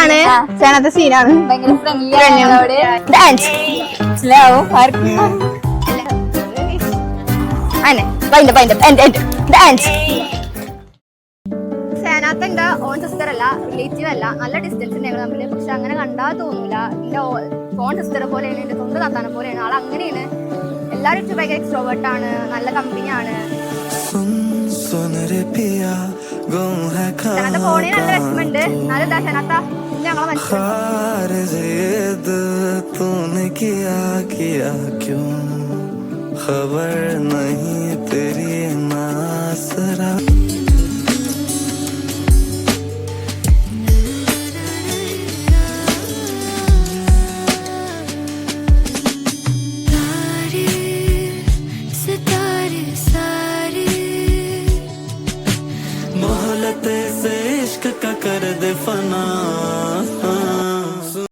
സീനാണ് സേനത്തെ സീനാണ് ഭയങ്കര ഫ്രണ്ട്ലി ഡാൻസ് ഡാൻസ്. സേനാത്ത എന്റെ ഓൺ സിസ്റ്റർ അല്ല, റിലേറ്റീവ് അല്ല, നല്ല ഡിസ്റ്റൻസ് ഉണ്ട് ഞങ്ങൾ തമ്മിൽ. പക്ഷെ അങ്ങനെ കണ്ടാൽ തോന്നൂല. എന്റെ ഓൺ സിസ്റ്ററെ പോലെയാണ്, എന്റെ സ്വന്തം താത്താനെ പോലെയാണ്. ആൾ അങ്ങനെയാണ്. എല്ലാവരും ഭയങ്കര എക്സ്ട്രോവേർട്ടാണ്, നല്ല കമ്പനിയാണ്. സേനാത്ത ഫോണിൽ നല്ല രസമുണ്ട്. നല്ല സേനാത്ത ഞങ്ങളെ മനസ്സിലാക്കി.